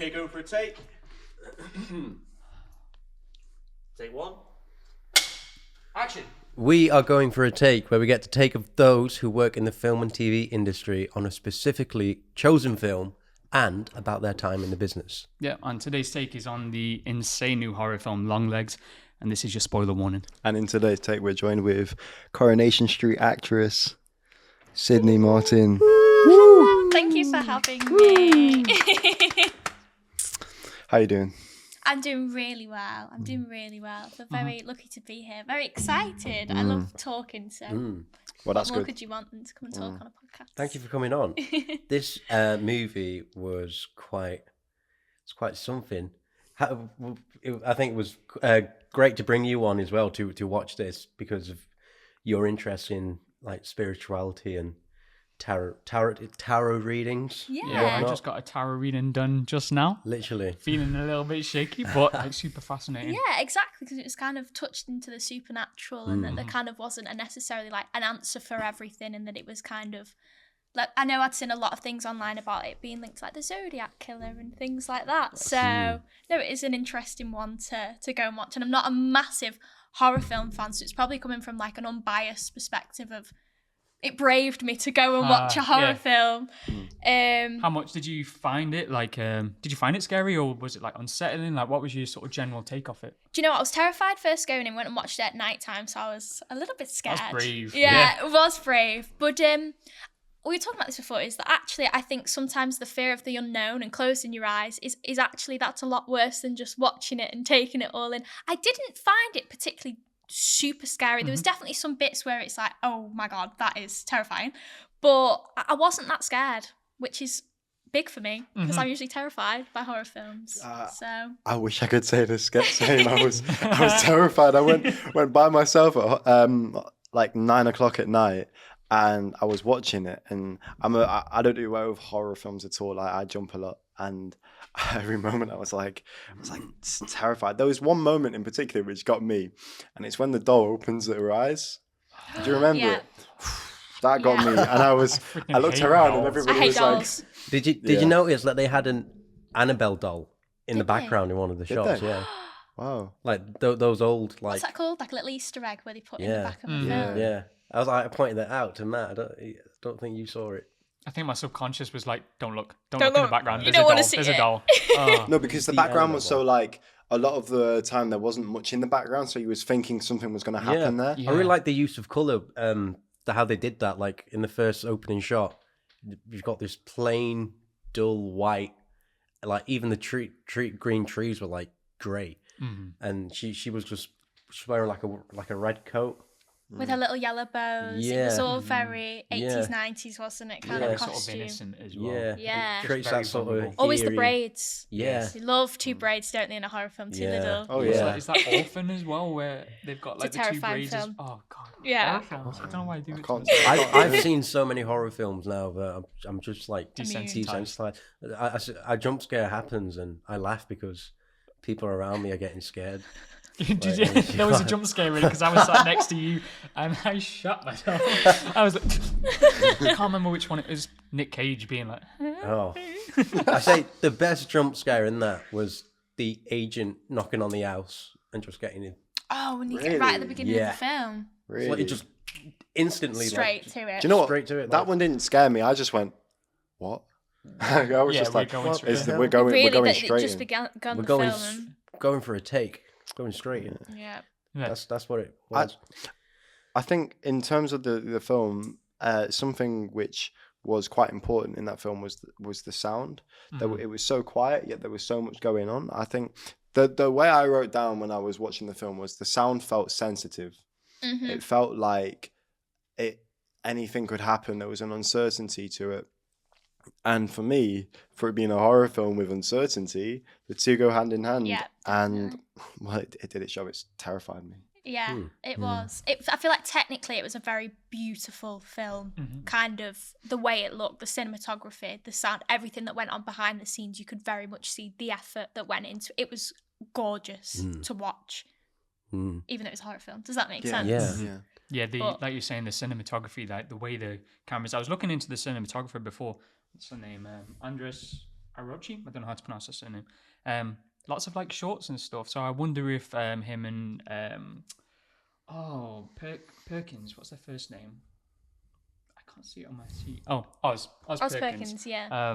Okay, going for a take. Take one. Action. We are going for a take where we get to take of those who work in the film and TV industry on a specifically chosen film and about their time in the business. Yeah, and today's take is on the insane new horror film Longlegs, and this is your spoiler warning. And in today's take, we're joined with Coronation Street actress Sydney Martin. Thank you for having me. How you doing? I'm doing really well. I'm very lucky to be here. Very excited. I love talking, so Well, that's what more good. could you want than to come and talk on a podcast? Thank you for coming on. This movie was quite something. I think it was great to bring you on as well to watch this because of your interest in like spirituality and tarot readings. Yeah. I just got a tarot reading done just now. Literally. Feeling a little bit shaky, but it's super fascinating. Yeah, exactly, because it was kind of touched into the supernatural and that there kind of wasn't necessarily like an answer for everything, and that it was kind of like, I know I'd seen a lot of things online about it being linked to like the Zodiac Killer and things like that. So no, it is an interesting one to go and watch, and I'm not a massive horror film fan, so it's probably coming from like an unbiased perspective of it braved me to go and watch a horror film. How much did you find it? Like, did you find it scary, or was it like unsettling? Like, what was your sort of general take off it? Do you know what? I was terrified first going in, went and watched it at night time, so I was a little bit scared. That's brave. Yeah, it was brave. But we were talking about this before, is that actually I think sometimes the fear of the unknown and closing your eyes is actually, that's a lot worse than just watching it and taking it all in. I didn't find it particularly super scary. There was definitely some bits where it's like, oh my god, that is terrifying, but I wasn't that scared, which is big for me because I'm usually terrified by horror films. So I wish I could say the same. I was terrified. I went by myself at like 9 o'clock at night, and I was watching it. And I don't do well with horror films at all. I jump a lot, and every moment I was like terrified. There was one moment in particular which got me, and it's when the doll opens her eyes. Do you remember it? That got me, and I looked around and everybody was dolls. Did you notice that they had an Annabelle doll in the background in one of the shots? they? Yeah. Wow. Like those old like. What's that called? Like a little Easter egg where they put in the back of a film. Yeah. I pointed that out to Matt. I don't think you saw it. I think my subconscious was like, don't look in the background. You There's don't a want doll. to see There's it. a doll. Oh. No, because the background was so like, a lot of the time there wasn't much in the background, so you was thinking something was going to happen there. I really like the use of color. How they did that. Like in the first opening shot, you've got this plain, dull white. Like even the green trees were like grey, and she was just wearing like a red coat. With her little yellow bows. Yeah. It was all very 80s, 90s, wasn't it? Kind of Sort of costume. innocent as well. Yeah. It creates Very that sort vulnerable. of Always the eerie- braids. Yeah. They love two braids, don't they, in a horror film? Two little. Oh Is yeah. that- Is that Orphan as well, where they've got like It's a the two terrifying braids? film. Oh god. Yeah. Horror films. I don't know why I do it. can't- to myself. I've seen so many horror films now that I'm just like Desensitized. A jump scare happens and I laugh because people around me are getting scared. There was a jump scare really because I was sat next to you and I shut myself. I was like, I can't remember which one it was. Nick Cage being like, Oh, I say the best jump scare in that was the agent knocking on the house and just getting in. Oh, when you get right at the beginning Yeah. of the film. Really? Like, it just instantly Straight like, to it. Do you know what? Straight to it, That like- one didn't scare me. I just went, what? I was Yeah, just we're like, going what straight is in. the, we're going Really, that straight it just in. began we're the going film. going for a take, going straight in. Yeah. yeah. That's what it was. I think in terms of the film, something which was quite important in that film was the sound. It was so quiet, yet there was so much going on. I think the way I wrote down when I was watching the film was the sound felt sensitive. It felt like anything could happen. There was an uncertainty to it. And for me, for it being a horror film with uncertainty, the two go hand in hand. Yeah, And well, it did its job. It terrified me. Yeah, it was. I feel like technically it was a very beautiful film. Kind of the way it looked, the cinematography, the sound, everything that went on behind the scenes. You could very much see the effort that went into it. It was gorgeous to watch, even though it was a horror film. Does that make sense? Yeah. Yeah, like you're saying, the cinematography, like the way the cameras. I was looking into the cinematographer before. What's her name? Arochi. I don't know how to pronounce her surname. Lots of like shorts and stuff. So I wonder if him and Perkins. What's their first name? I can't see it on my sheet. Oh, Oz Perkins, yeah. I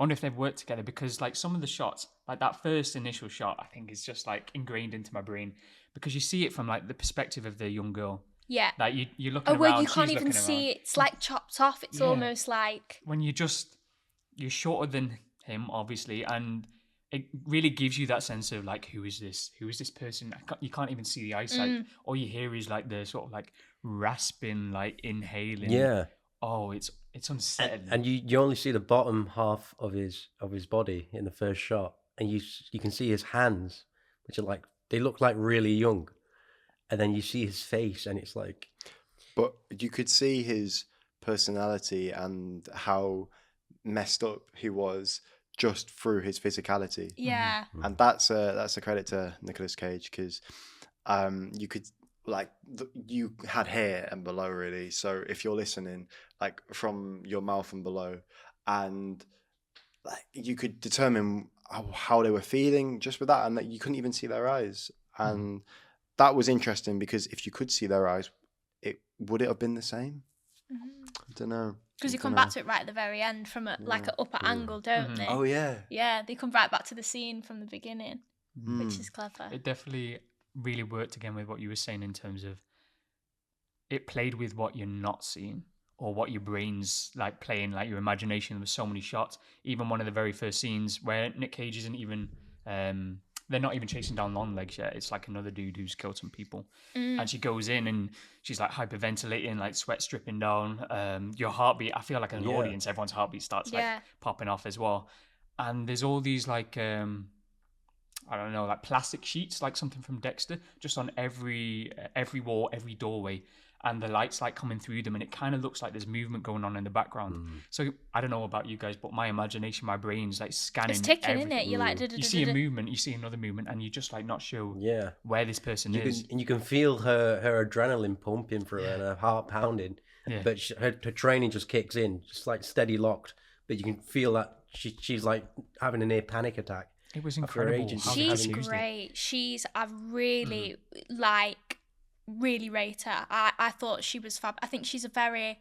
wonder if they've worked together, because like some of the shots, like that first initial shot, I think is just like ingrained into my brain, because you see it from like the perspective of the young girl. Yeah. Like you're looking around. Where you she's can't even looking see around. it's like chopped off. It's almost like when you're shorter than him, obviously, and it really gives you that sense of like, who is this person? You can't even see the eyesight. All you hear is like the sort of like rasping, like inhaling. Yeah. Oh, it's unsettling. And you only see the bottom half of his body in the first shot, and you can see his hands, which are like, they look like really young, and then you see his face, and it's like. But you could see his personality and how messed up he was just through his physicality. yeah. And that's a credit to Nicolas Cage, because you could you had hair and below, really. So if you're listening, like from your mouth and below, and like you could determine how they were feeling just with that, and that you couldn't even see their eyes. And that was interesting, because if you could see their eyes, would it have been the same? I don't know. Because you come back to it right at the very end from like an upper angle, don't they? Oh yeah. Yeah, they come right back to the scene from the beginning, which is clever. It definitely really worked again with what you were saying in terms of it played with what you're not seeing, or what your brain's like playing, like your imagination. There was so many shots. Even one of the very first scenes where Nick Cage isn't even they're not even chasing down Longlegs yet. It's like another dude who's killed some people. And she goes in and she's like hyperventilating, like sweat dripping down. Your heartbeat, I feel like in an audience, everyone's heartbeat starts like popping off as well. And there's all these like, I don't know, like plastic sheets, like something from Dexter, just on every wall, every doorway. And the light's like coming through them, and it kind of looks like there's movement going on in the background. So I don't know about you guys, but my imagination, my brain's like scanning. It's ticking, everything. isn't it? You're like, you see a movement, you see another movement, and you're just like not sure where this person is. And you can feel her adrenaline pumping through her and her heart pounding. Yeah. But her training just kicks in, just like steady locked. But you can feel that she's like having a near panic attack. It was incredible. She's great. I really really rate her. I thought she was fab. I think she's a very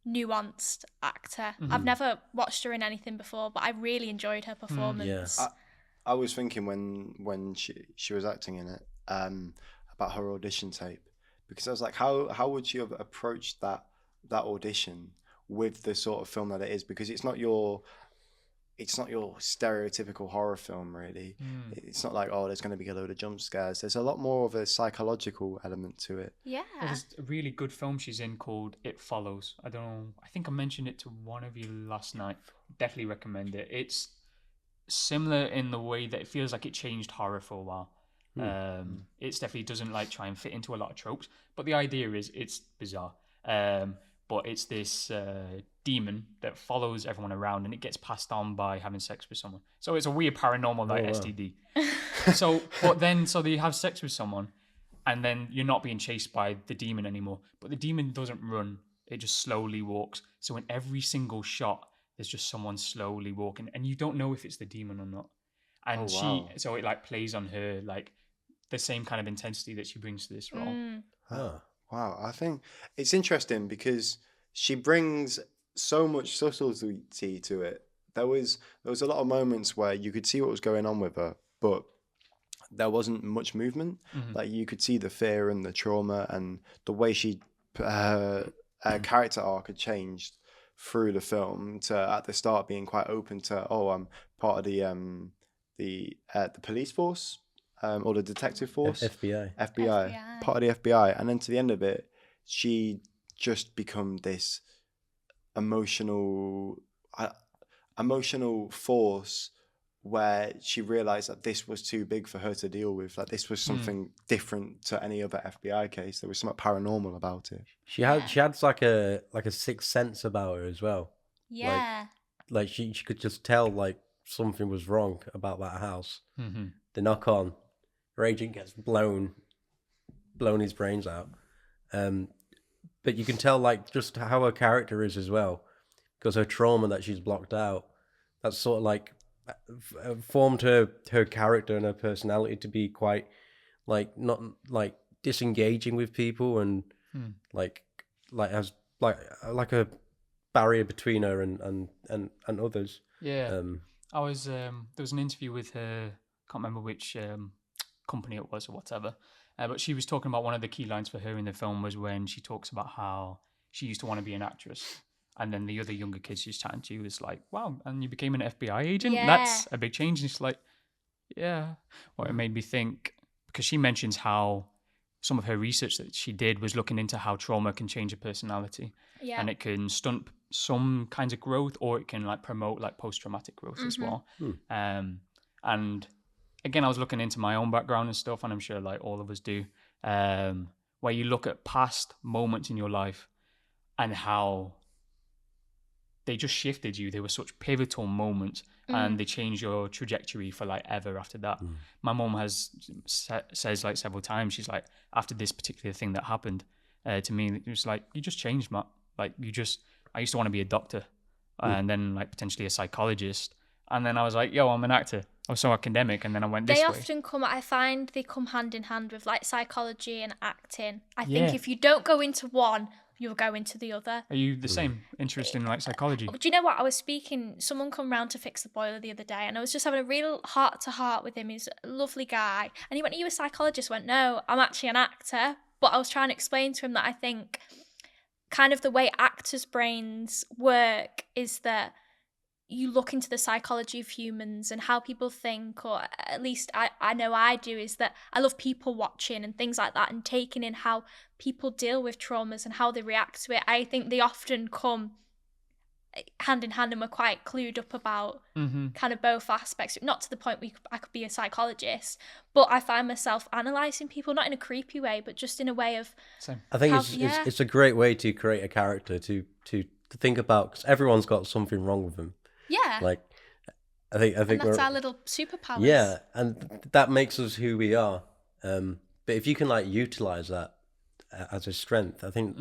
nuanced actor. I've never watched her in anything before, but I really enjoyed her performance. I was thinking when she was acting in it about her audition tape, because I was like, how would she have approached that audition with the sort of film that it is, because it's not your stereotypical horror film, really. It's not like, oh, there's going to be a load of jump scares. There's a lot more of a psychological element to it. Yeah. There's a really good film she's in called It Follows. I don't know. I think I mentioned it to one of you last night. Definitely recommend it. It's similar in the way that it feels like it changed horror for a while. It definitely doesn't like try and fit into a lot of tropes, but the idea is it's bizarre. But it's this demon that follows everyone around, and it gets passed on by having sex with someone. So it's a weird paranormal like STD. So they have sex with someone, and then you're not being chased by the demon anymore. But the demon doesn't run; it just slowly walks. So in every single shot, there's just someone slowly walking, and you don't know if it's the demon or not. And so it like plays on her like the same kind of intensity that she brings to this role. Wow, I think it's interesting because she brings so much subtlety to it. There was a lot of moments where you could see what was going on with her, but there wasn't much movement. Like you could see the fear and the trauma, and the way her character arc had changed through the film, to at the start being quite open to, I'm part of the police force. Or the detective force, FBI, part of the FBI, and then to the end of it, she just become this emotional force, where she realized that this was too big for her to deal with. Like this was something different to any other FBI case. There was something paranormal about it. She had like a sixth sense about her as well. Yeah, like she could just tell like something was wrong about that house. The knock on. Her agent gets blown his brains out. But you can tell like just how her character is as well, because her trauma that she's blocked out, that's sort of like formed her character and her personality to be quite like not like disengaging with people and like has like a barrier between her and others. Yeah. I was there was an interview with her, can't remember which company it was or whatever, but she was talking about one of the key lines for her in the film was when she talks about how she used to want to be an actress, and then the other younger kids she's chatting to was like, wow, and you became an FBI agent? Yeah. That's a big change. And it's like, yeah. Well, it made me think, because she mentions how some of her research that she did was looking into how trauma can change a personality. Yeah. And it can stunt some kinds of growth, or it can like promote like post-traumatic growth as well. And again, I was looking into my own background and stuff, and I'm sure like all of us do, where you look at past moments in your life and how they just shifted you. They were such pivotal moments, and they changed your trajectory for like ever after that. My mom says like several times, she's like, after this particular thing that happened to me, it was like, you just changed, Matt. Like I used to want to be a doctor and then like potentially a psychologist. And then I was like, yo, I'm an actor. I was so academic. And then I went this way. I find they come hand in hand with like psychology and acting. I Yeah. think if you don't go into one, you'll go into the other. Are you the same? Interested in like psychology? Do you know what? Someone come round to fix the boiler the other day, and I was just having a real heart-to-heart with him. He's a lovely guy. And he went, are you a psychologist? I went, no, I'm actually an actor. But I was trying to explain to him that I think kind of the way actors' brains work is that you look into the psychology of humans and how people think, or at least I know I do, is that I love people watching and things like that, and taking in how people deal with traumas and how they react to it. I think they often come hand in hand, and we're quite clued up about kind of both aspects. Not to the point where I could be a psychologist, but I find myself analysing people, not in a creepy way, but just in a way of... Same. I think it's a great way to create a character to think about, because everyone's got something wrong with them. Yeah. Like, I think and that's our little superpowers. Yeah, and that makes us who we are. But if you can like utilize that as a strength, I think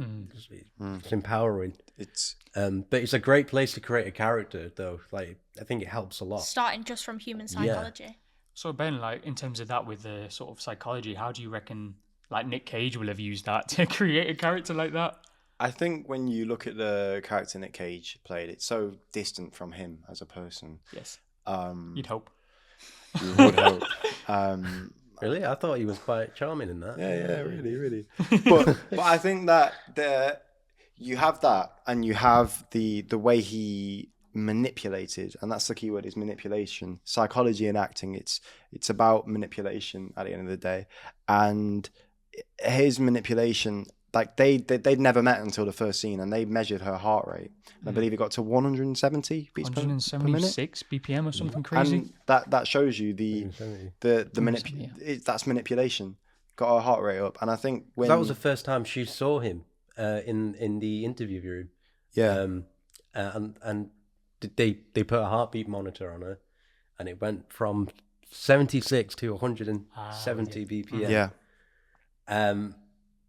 it's empowering. But it's a great place to create a character, though. Like, I think it helps a lot. Starting just from human psychology. Yeah. So Ben, like in terms of that with the sort of psychology, how do you reckon like Nick Cage will have used that to create a character like that? I think when you look at the character Nick Cage played, it's so distant from him as a person. Yes. You'd hope. You would hope. Really? I thought he was quite charming in that. Yeah, really. But I think that you have that, and you have the way he manipulated, and that's the key word, is manipulation. Psychology and acting, it's about manipulation at the end of the day. And his manipulation, like they'd never met until the first scene, and they measured her heart rate. And I believe it got to 170 beats per minute. 176 BPM or something crazy. And that shows you that's manipulation. Got her heart rate up, and I think when that was the first time she saw him in the interview room. Yeah. And they put a heartbeat monitor on her, and it went from 76 to 170 BPM. Yeah.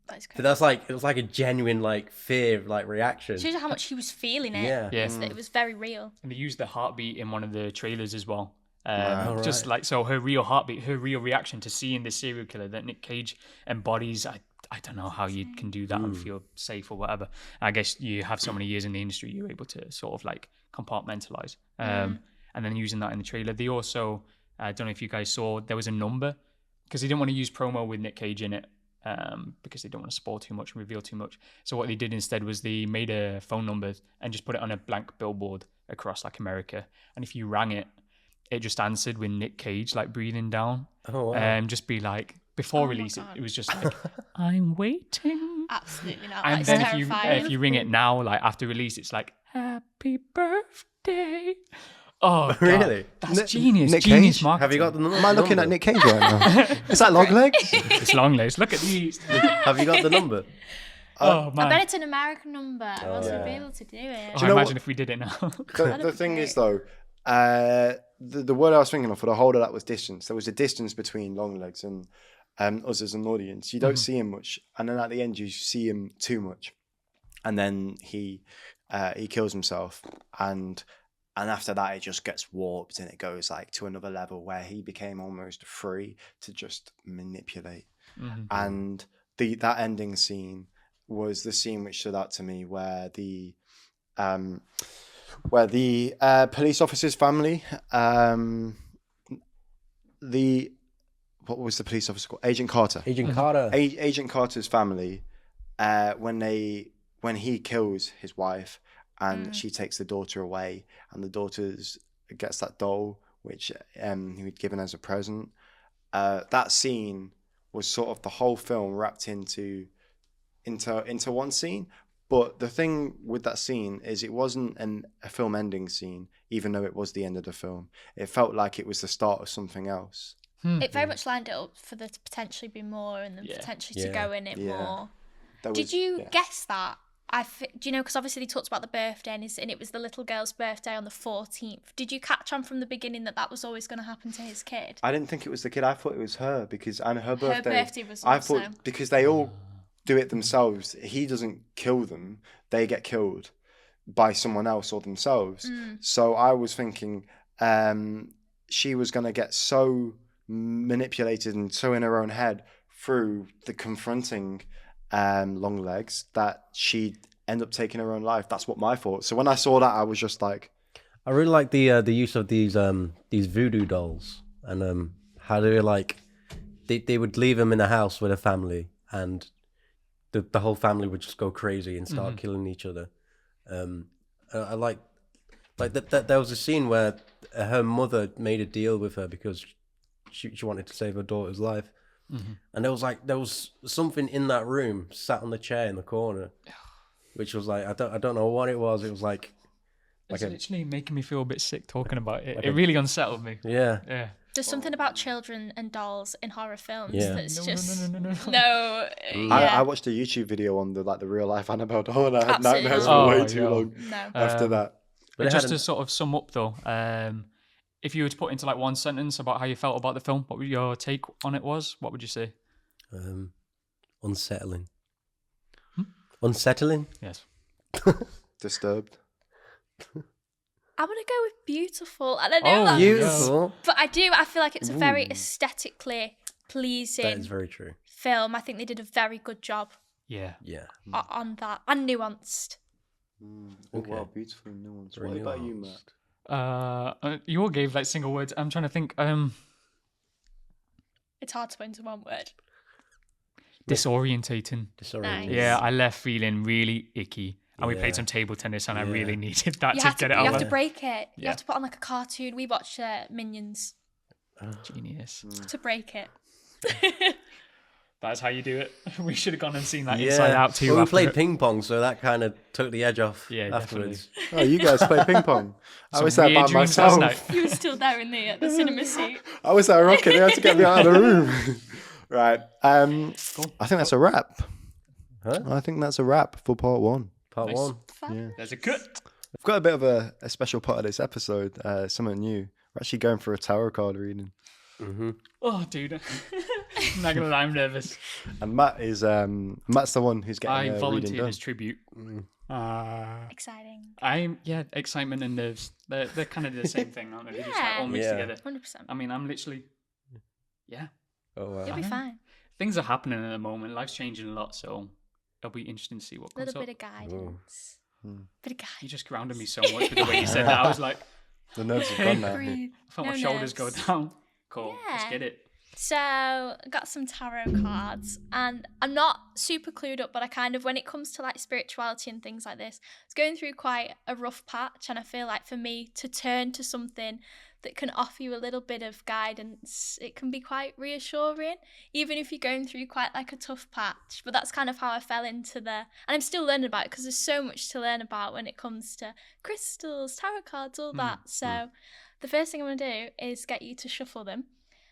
That's But that's like, it was like a genuine like fear like reaction. shows you how much he was feeling it. Yeah. Yes. It was very real. And they used the heartbeat in one of the trailers as well. Wow. Just Right. like, so her real heartbeat, her real reaction to seeing this serial killer that Nick Cage embodies. I don't know how you can do that and feel safe or whatever. I guess you have so many years in the industry, you're able to sort of like compartmentalize. And then using that in the trailer. They also, I don't know if you guys saw, there was a number, because they didn't want to use promo with Nick Cage in it. Because they don't want to spoil too much and reveal too much. So what they did instead was they made a phone number and just put it on a blank billboard across like America. And if you rang it, it just answered with Nick Cage like breathing down. Oh, wow. Just be like, before release, it was just like, I'm waiting. Absolutely not. And That's then terrifying. if you ring it now, like after release, it's like, happy birthday. Oh, God. Really? That's genius. Nick Genius Cage? marketing. Have you got the number? Am I looking at Nick Cage right now? Is that Longlegs? It's Longlegs. Look at these. Have you got the number? Oh, man. I bet it's an American number, or else yeah. we'd be able to do it. Oh, you know imagine what- if we did it now. The thing is, though, the word I was thinking of for the whole of that was distance. There was a distance between Longlegs and us as an audience. You don't see him much, and then at the end you see him too much, and then he kills himself. And And after that, it just gets warped and it goes like to another level where he became almost free to just manipulate. And that ending scene was the scene which stood out to me, where the police officer's family, what was the police officer called? Agent Carter. Agent Carter. Agent Carter's family, when he kills his wife and she takes the daughter away, and the daughter gets that doll which he'd given as a present. That scene was sort of the whole film wrapped into one scene. But the thing with that scene is it wasn't a film ending scene, even though it was the end of the film. It felt like it was the start of something else. It very much lined it up for there to potentially be more and then potentially to go in it more. Did you guess that? Do you know, because obviously they talked about the birthday and it was the little girl's birthday on the 14th. Did you catch on from the beginning that was always going to happen to his kid? I didn't think it was the kid. I thought it was her, and her birthday was I also... thought because they all do it themselves. He doesn't kill them. They get killed by someone else or themselves. So I was thinking she was going to get so manipulated and so in her own head through the confronting Longlegs that she'd end up taking her own life. That's what my thought. So when I saw that, I was just like, I really like the use of these voodoo dolls, and how they were like they would leave them in a house with a family, and the whole family would just go crazy and start killing each other. I like that there was a scene where her mother made a deal with her because she wanted to save her daughter's life. And there was something in that room sat on the chair in the corner, which was like, I don't know what it was. It was like it's literally making me feel a bit sick talking about it. It really unsettled me. Yeah. There's something about children and dolls in horror films that's No. I watched a YouTube video on the real life Annabelle doll, and I had nightmares for way too long after that. But just to sort of sum up though, if you were to put into one sentence about how you felt about the film, what your take on it was, what would you say? Unsettling. Unsettling? Yes. Disturbed. I'm going to go with beautiful. And I know that. Beautiful. But I feel like it's a very aesthetically pleasing That is very true. film. I think they did a very good job Yeah. on that. And nuanced. Okay. Wow, beautiful and nuanced. What about you, Matt? You all gave single words. I'm trying to think. It's hard to put into one word. Disorientating. Nice. Yeah, I left feeling really icky. And we played some table tennis, and I really needed that to get it out. You have to break it. You have to put on a cartoon. We watched Minions. Genius. To break it. That's how you do it. We should have gone and seen that Inside Out too. Well, we played ping pong, so that kind of took the edge off afterwards. Definitely. Oh, you guys play ping pong. I was there by myself. You were still there in the cinema seat. I was there rocking. You had to get me out of the room. Right. I think that's a wrap. Huh? I think that's a wrap for part one. Part one. Yeah. There's a cut. I've got a bit of a special part of this episode. Something new. We're actually going for a tarot card reading. Oh, dude. I'm not gonna lie, I'm nervous. And Matt's the one who's getting I reading volunteered done. as tribute. Exciting. Excitement and nerves. They're kind of the same thing, aren't they? They're just all mixed together. 100%. I mean, I'm literally, Oh wow. You'll be fine. Things are happening at the moment. Life's changing a lot, so it'll be interesting to see what A little comes bit up. of guidance. Bit of guidance. You just grounded me so much with the way you said that. I was like, The nerves have gone now. Breathe. I felt No my shoulders go nerves. down. Cool. Yeah. Let's get it. So, I got some tarot cards, and I'm not super clued up, but I kind of, when it comes to spirituality and things like this, it's going through quite a rough patch, and I feel like for me to turn to something that can offer you a little bit of guidance, it can be quite reassuring, even if you're going through quite a tough patch. But that's kind of how I fell into and I'm still learning about it, because there's so much to learn about when it comes to crystals, tarot cards, all that. So the first thing I'm going to do is get you to shuffle them.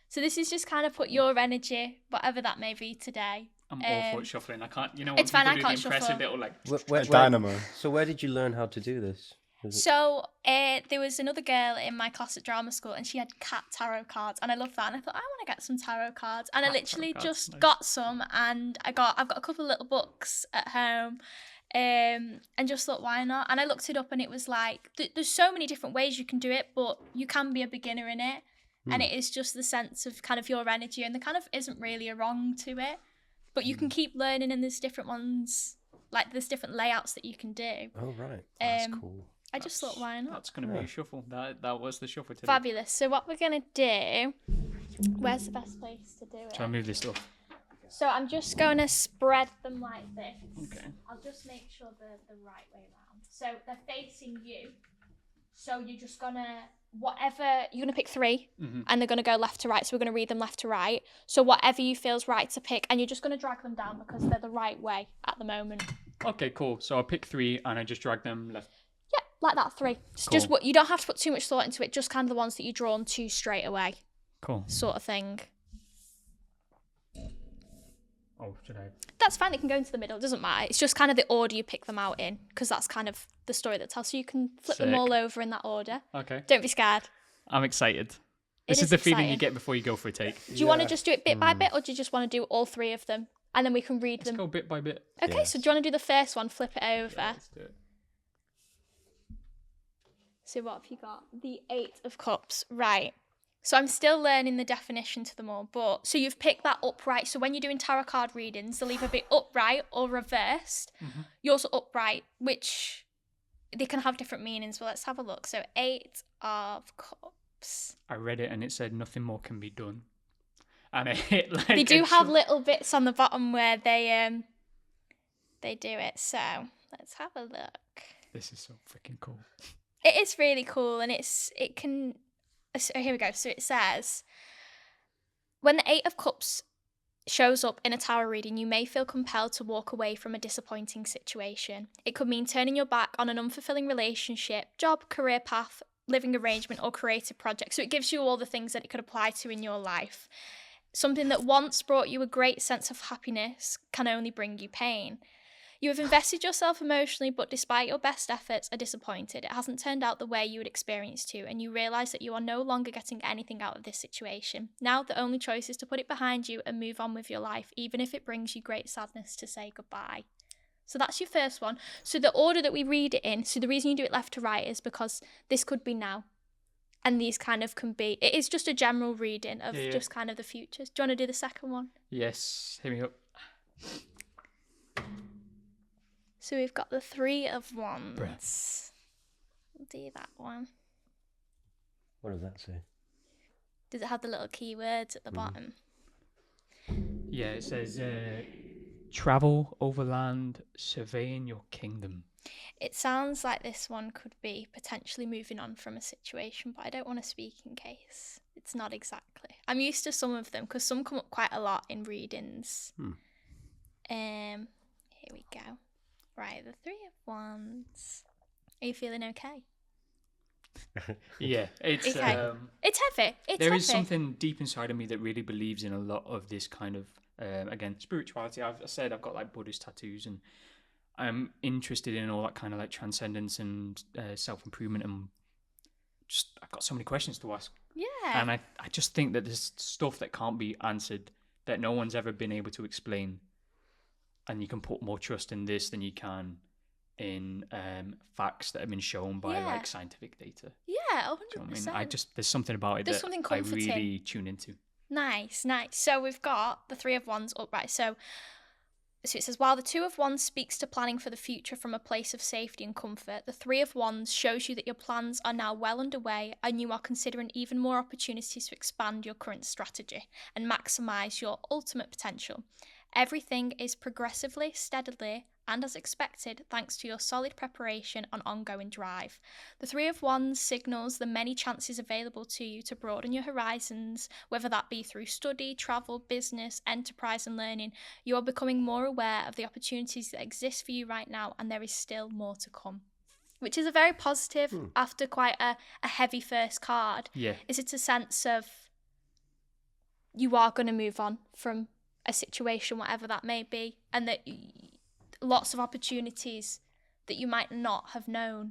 So this is just kind of put your energy, whatever that may be today. I'm awful at shuffling. I can't, when It's fine, people I do can't the impressive shuffle. little Dynamo. So where did you learn how to do this? So there was another girl in my class at drama school, and she had cat tarot cards, and I love that. And I thought, I want to get some tarot cards, and I literally just got some, and I've got a couple of little books at home. And just thought, why not? And I looked it up, and it was like there's so many different ways you can do it, but you can be a beginner in it. And it is just the sense of kind of your energy, and there kind of isn't really a wrong to it, but you can keep learning, and there's different ones, like there's different layouts that you can do. Oh, right. That's cool. I just thought, why not? That's going to be a shuffle. That was the shuffle today. Fabulous. So what we're going to do, where's the best place to do it? Try and move this stuff. So I'm just going to spread them like this. Okay. I'll just make sure they're the right way around. So they're facing you. So you're just going to, you're going to pick 3, and they're going to go left to right. So we're going to read them left to right. So whatever you feel's right to pick, and you're just going to drag them down because they're the right way at the moment. Okay, cool. So I'll pick 3 and I just drag them left. Yeah, like that, 3. It's just what you don't have to put too much thought into it. Just kind of the ones that you're drawn to straight away. Cool. Sort of thing. Oh, should I? That's fine. It can go into the middle. It doesn't matter. It's just kind of the order you pick them out in, because that's kind of the story that tells. So you can flip them Sick. all over in that order. Okay. Don't be scared. I'm excited. This It is the is feeling you exciting. get before you go for a take. Do you want to just do it bit by bit, or do you just want to do all 3 of them, and then we can read Let's them? go bit by bit. Okay. So do you want to do the first one? Flip it over. Yeah, let's do it. So what have you got? The 8 of Cups. Right. So I'm still learning the definition to them all, but so you've picked that upright. So when you're doing tarot card readings, they'll either be upright or reversed. Yours are upright, which they can have different meanings, but let's have a look. So 8 of Cups. I read it and it said nothing more can be done. And I hit like They do a have little bits on the bottom where they do it. So let's have a look. This is so freaking cool. It is really cool, and it can. So here we go. So it says, when the 8 of Cups shows up in a tarot reading, you may feel compelled to walk away from a disappointing situation. It could mean turning your back on an unfulfilling relationship, job, career path, living arrangement, or creative project. So it gives you all the things that it could apply to in your life. Something that once brought you a great sense of happiness can only bring you pain. You have invested yourself emotionally, but despite your best efforts, are disappointed. It hasn't turned out the way you would experience to, and you realise that you are no longer getting anything out of this situation. Now, the only choice is to put it behind you and move on with your life, even if it brings you great sadness to say goodbye. So that's your first one. So the order that we read it in, so the reason you do it left to right is because this could be now. And these kind of can be, it is just a general reading of just kind of the futures. Do you want to do the second one? Yes, hit me up. So we've got the 3 of Wands. We'll do that one. What does that say? Does it have the little keywords at the bottom? Yeah, it says travel overland, surveying your kingdom. It sounds like this one could be potentially moving on from a situation, but I don't want to speak in case. It's not exactly. I'm used to some of them because some come up quite a lot in readings. Here we go. Right, the 3 of Wands. Are you feeling okay? Yeah, it's Okay. It's heavy. there is something deep inside of me that really believes in a lot of this kind of again spirituality. I said I've got like Buddhist tattoos, and I'm interested in all that kind of like transcendence and self-improvement, and just I've got so many questions to ask. Yeah. And I just think that there's stuff that can't be answered, that no one's ever been able to explain, and you can put more trust in this than you can in facts that have been shown by like scientific data. Yeah, 100%. Do you know what I mean? There's something about it There's that something I comforting. really tune into. Nice. So we've got the 3 of Wands upright. So it says, while the 2 of Wands speaks to planning for the future from a place of safety and comfort, the 3 of Wands shows you that your plans are now well underway and you are considering even more opportunities to expand your current strategy and maximise your ultimate potential. Everything is progressively, steadily, and as expected, thanks to your solid preparation and ongoing drive. The 3 of Wands signals the many chances available to you to broaden your horizons, whether that be through study, travel, business, enterprise, and learning. You are becoming more aware of the opportunities that exist for you right now, and there is still more to come. Which is a very positive, after quite a heavy first card. Yeah. Is it a sense of you are going to move on from a situation, whatever that may be, and that lots of opportunities that you might not have known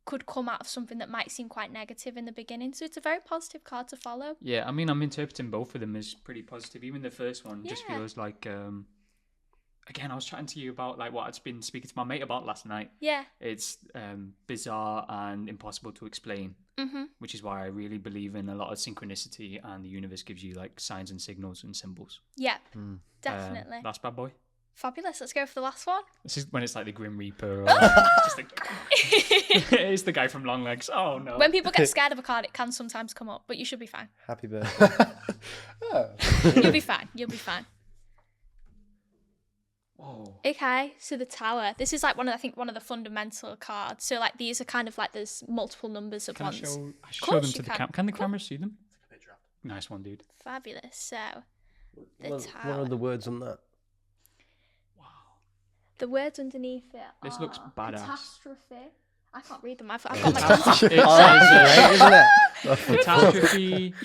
could come out of something that might seem quite negative in the beginning. So it's a very positive card to follow. Yeah, I mean, I'm interpreting both of them as pretty positive. Even the first one just Yeah. feels like again, I was chatting to you about like what I'd been speaking to my mate about last night. Yeah. It's bizarre and impossible to explain, which is why I really believe in a lot of synchronicity, and the universe gives you like signs and signals and symbols. Yeah. Definitely. That's bad boy. Fabulous. Let's go for the last one. This is when it's like the Grim Reaper, or just like, it's the guy from Longlegs. Oh no! When people get scared of a card, it can sometimes come up, but you should be fine. Happy birthday. You'll be fine. You'll be fine. Whoa. Okay, so the Tower. This is like one of the fundamental cards. So like these are kind of like there's multiple numbers at Can I once. show them you to the can. camera? Can the camera see them? Nice one, dude. Fabulous. So the What Tower. are the words on that? The words underneath it. This looks are badass. Catastrophe. I can't read them. I've got my glasses. It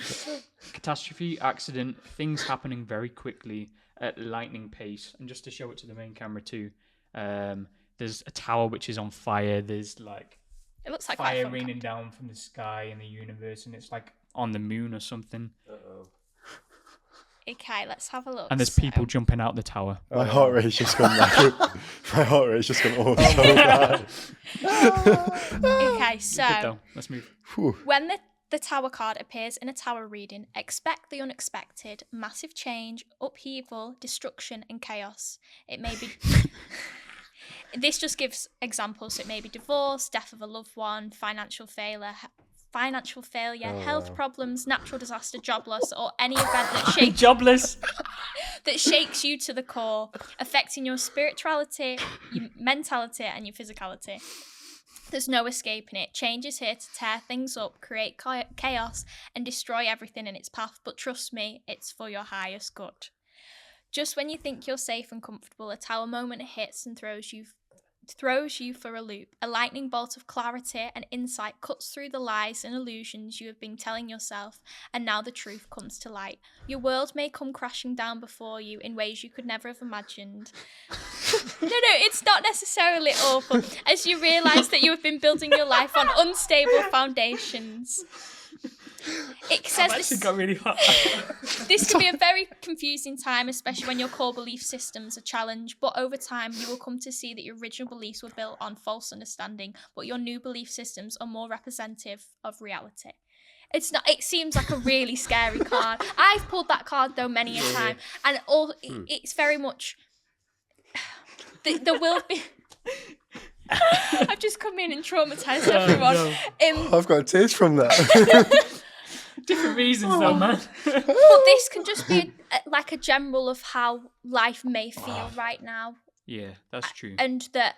says, catastrophe, accident, things happening very quickly at lightning pace. And just to show it to the main camera too, there's a tower which is on fire. There's like It looks like quite a fire fun raining card. down from the sky in the universe, and it's like on the moon or something. Okay, let's have a look. And there's So- people jumping out the tower. My heart rate's just gone like my heart rate's just gone so bad. Okay, Good so though. Let's move. when the Tower card appears in a Tower reading, expect the unexpected, massive change, upheaval, destruction, and chaos. It may be. This just gives examples. So it may be divorce, death of a loved one, financial failure, health problems, natural disaster, job loss, or any event that shakes Jobless. that shakes you to the core, affecting your spirituality, your mentality, and your physicality. There's no escaping it. Change is here to tear things up, create chaos, and destroy everything in its path. But trust me, it's for your highest good. Just when you think you're safe and comfortable, a Tower moment hits and throws you for a loop. A lightning bolt of clarity and insight cuts through the lies and illusions you have been telling yourself, and now the truth comes to light. Your world may come crashing down before you in ways you could never have imagined. No, it's not necessarily awful, as you realise that you have been building your life on unstable foundations. It says I've actually got really hot. this can be a very confusing time, especially when your core belief systems are challenged. But over time, you will come to see that your original beliefs were built on false understanding, but your new belief systems are more representative of reality. It's not. It seems like a really scary card. I've pulled that card though many a time, and it's very much. There will be. I've just come in and traumatised everyone. No. I've got tears from that. Different reasons though, man. But this can just be like a general of how life may feel right now. Yeah, that's true. And that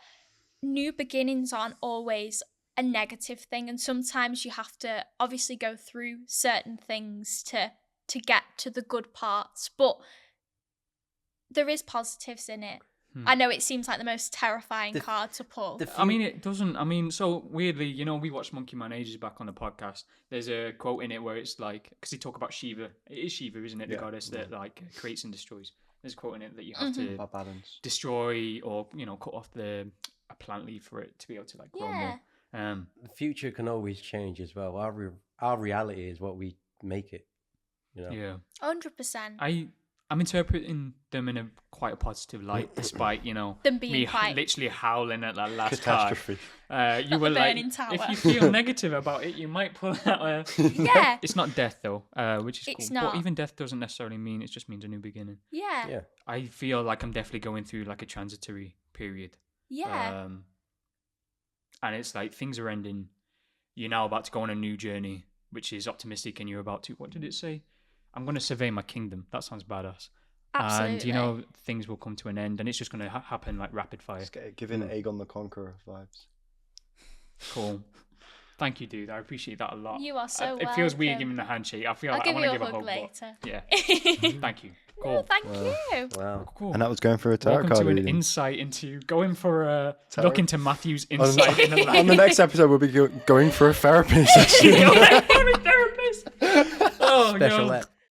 new beginnings aren't always a negative thing, and sometimes you have to obviously go through certain things to get to the good parts, but there is positives in it. I know it seems like the most terrifying card to pull. I mean, it doesn't. I mean, so weirdly, you know, we watched Monkey Man ages back on the podcast. There's a quote in it where it's like, because they talk about Shiva. It is Shiva, isn't it? The goddess that like creates and destroys. There's a quote in it that you have to Balance. destroy or cut off a plant leaf for it to be able to like grow more. The future can always change as well. Our reality is what we make it. You know. Yeah. 100%. I'm interpreting them in a quite a positive light, despite Them being me quite literally howling at that last Catastrophe. card. You were the like, burning tower. if you feel negative about it, you might pull out. Yeah. It's not death though, which is It's cool. not. But even death doesn't necessarily mean it just means a new beginning. Yeah. Yeah. I feel like I'm definitely going through like a transitory period. Yeah. And it's like things are ending. You're now about to go on a new journey, which is optimistic, and you're about to. What did it say? I'm going to survey my kingdom. That sounds badass. Absolutely. And things will come to an end, and it's just going to happen like rapid fire. Giving Aegon the Conqueror vibes. Cool. Thank you, dude. I appreciate that a lot. You are so It feels weird welcome. giving the handshake. I feel I'll like I give want you to a give a hug hug. later. But yeah. Thank you. Cool. No, thank you. Wow. Cool. And that was going for a tarot Welcome card to an reading. insight into going for a Tarot. look into Matthew's insight in the On life. the next episode, we'll be going for a therapy session. Therapist. Oh, Special God. ed.